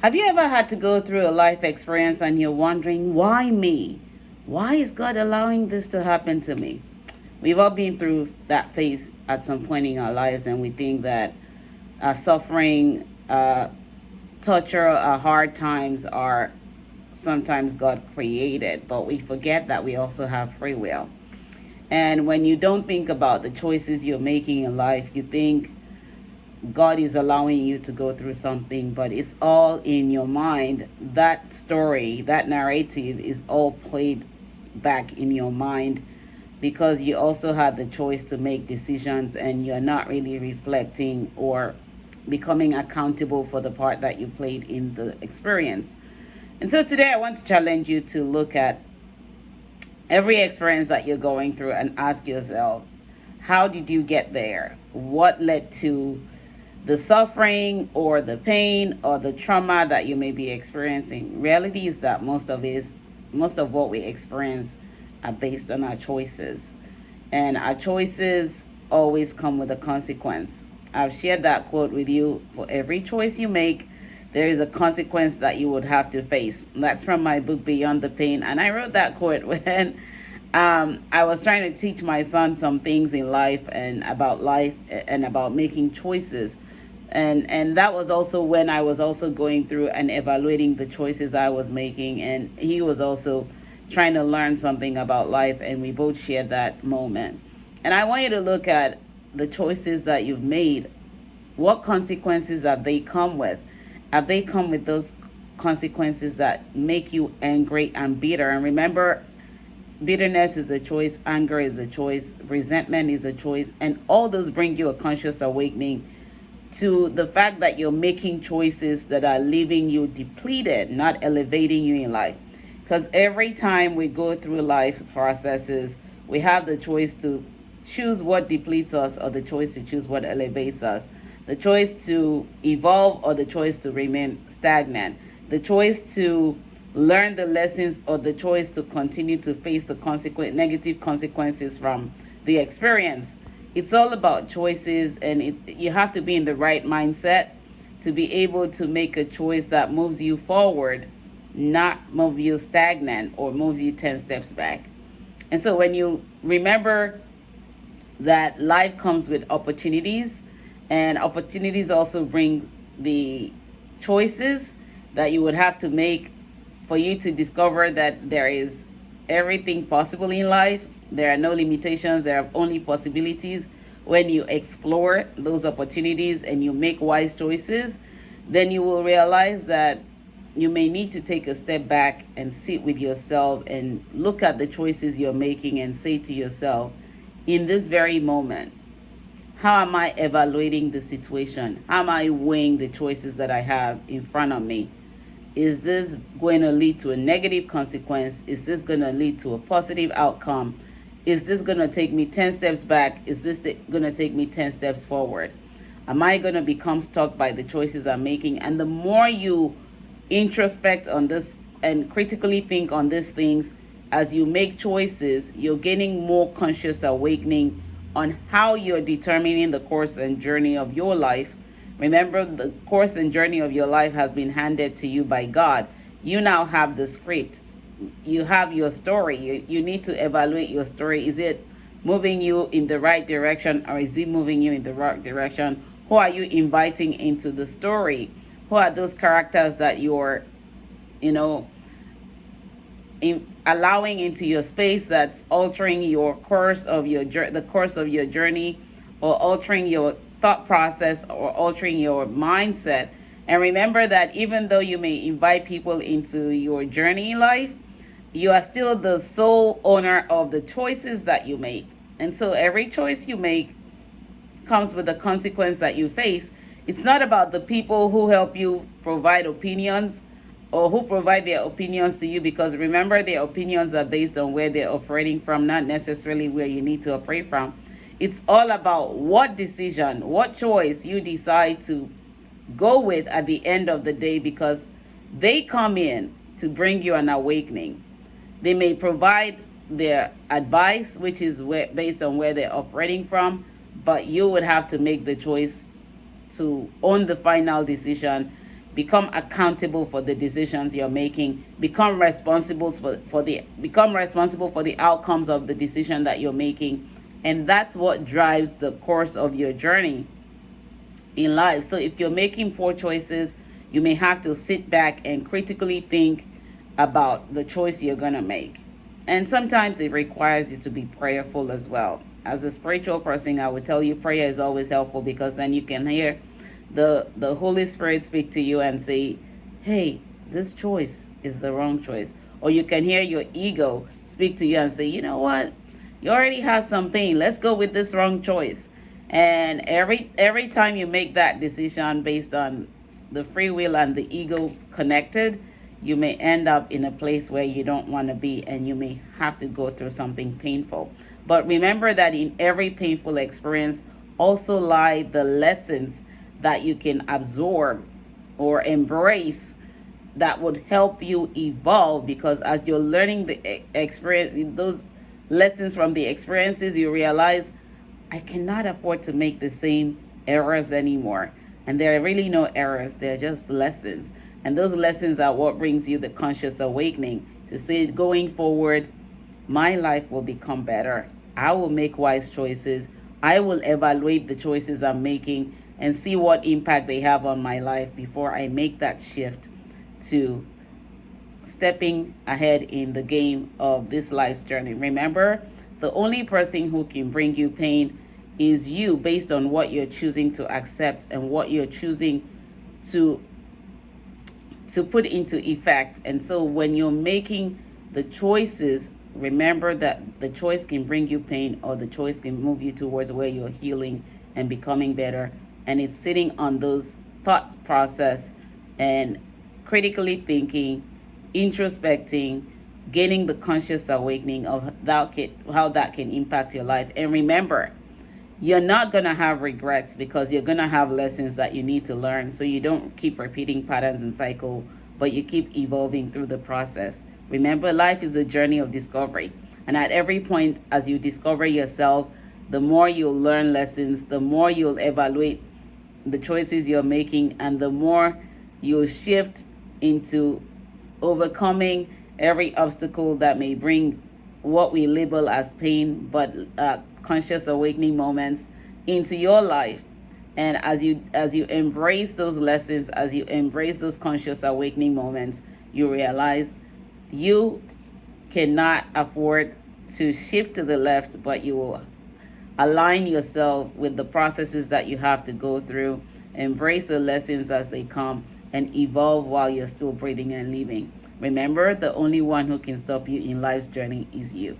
Have you ever had to go through a life experience and you're wondering, why me? Why is God allowing this to happen to me? We've all been through that phase at some point in our lives, and we think that suffering, torture, hard times are sometimes God created, but we forget that we also have free will. And when you don't think about the choices you're making in life, you think God is allowing you to go through something, but it's all in your mind. That story, that narrative is all played back in your mind because you also had the choice to make decisions and you're not really reflecting or becoming accountable for the part that you played in the experience. And so today I want to challenge you to look at every experience that you're going through and ask yourself, how did you get there? What led to the suffering or the pain or the trauma that you may be experiencing? Reality is that most of what we experience are based on our choices. And our choices always come with a consequence. I've shared that quote with you. For every choice you make, there is a consequence that you would have to face. That's from my book, Beyond the Pain. And I wrote that quote when I was trying to teach my son some things in life and about making choices. And that was also when I was also going through and evaluating the choices I was making. And he was also trying to learn something about life. And we both shared that moment. And I want you to look at the choices that you've made. What consequences have they come with? Have they come with those consequences that make you angry and bitter? And remember, bitterness is a choice, anger is a choice, resentment is a choice, and all those bring you a conscious awakening to the fact that you're making choices that are leaving you depleted, not elevating you in life. Because every time we go through life processes, we have the choice to choose what depletes us or the choice to choose what elevates us. The choice to evolve or the choice to remain stagnant. The choice to learn the lessons or the choice to continue to face the negative consequences from the experience. It's all about choices, and you have to be in the right mindset to be able to make a choice that moves you forward, not move you stagnant or moves you 10 steps back. And so when you remember that life comes with opportunities, and opportunities also bring the choices that you would have to make for you to discover that there is everything possible in life. There are no limitations, there are only possibilities. When you explore those opportunities and you make wise choices, then you will realize that you may need to take a step back and sit with yourself and look at the choices you're making and say to yourself, in this very moment, how am I evaluating the situation? How am I weighing the choices that I have in front of me? Is this going to lead to a negative consequence? Is this going to lead to a positive outcome? Is this going to take me 10 steps back? Is this going to take me 10 steps forward? Am I going to become stuck by the choices I'm making? And the more you introspect on this and critically think on these things, as you make choices, you're gaining more conscious awakening on how you're determining the course and journey of your life. Remember, the course and journey of your life has been handed to you by God. You now have the script. You have your story. You need to evaluate your story. Is it moving you in the right direction, or is it moving you in the wrong direction? Who are you inviting into the story? Who are those characters that you're, allowing into your space that's altering your course of the course of your journey, or altering your thought process, or altering your mindset? And remember that even though you may invite people into your journey in life, you are still the sole owner of the choices that you make. And so every choice you make comes with the consequence that you face. It's not about the people who help you provide opinions or who provide their opinions to you, because remember, their opinions are based on where they're operating from, not necessarily where you need to operate from. It's all about what decision, what choice you decide to go with at the end of the day, because they come in to bring you an awakening. They may provide their advice, which is based on where they're operating from, but you would have to make the choice to own the final decision Become accountable for the decisions you're making. Become responsible for the outcomes of the decision that you're making. And that's what drives the course of your journey in life. So if you're making poor choices, you may have to sit back and critically think about the choice you're going to make. And sometimes it requires you to be prayerful as well. As a spiritual person, I would tell you prayer is always helpful, because then you can hear the Holy Spirit speak to you and say, hey, this choice is the wrong choice. Or you can hear your ego speak to you and say, you know what? You already have some pain. Let's go with this wrong choice. And every time you make that decision based on the free will and the ego connected, you may end up in a place where you don't want to be, and you may have to go through something painful. But remember that in every painful experience also lie the lessons that you can absorb or embrace that would help you evolve, because as you're learning the experience, those lessons from the experiences, you realize, I cannot afford to make the same errors anymore. And there are really no errors, they're just lessons. And those lessons are what brings you the conscious awakening to say, going forward, my life will become better. I will make wise choices. I will evaluate the choices I'm making and see what impact they have on my life before I make that shift to stepping ahead in the game of this life's journey. Remember, the only person who can bring you pain is you, based on what you're choosing to accept and what you're choosing to put into effect. And so when you're making the choices, remember that the choice can bring you pain, or the choice can move you towards where you're healing and becoming better. And it's sitting on those thought process and critically thinking, introspecting, getting the conscious awakening of how that can impact your life. And remember, you're not going to have regrets, because you're going to have lessons that you need to learn, so you don't keep repeating patterns and cycle, but you keep evolving through the process. Remember, life is a journey of discovery, and at every point as you discover yourself, the more you'll learn lessons, the more you'll evaluate the choices you're making, and the more you'll shift into overcoming every obstacle that may bring what we label as pain, but conscious awakening moments into your life. And as you embrace those lessons, as you embrace those conscious awakening moments, you realize you cannot afford to shift to the left, but you will align yourself with the processes that you have to go through, embrace the lessons as they come, and evolve while you're still breathing and living. Remember, the only one who can stop you in life's journey is you.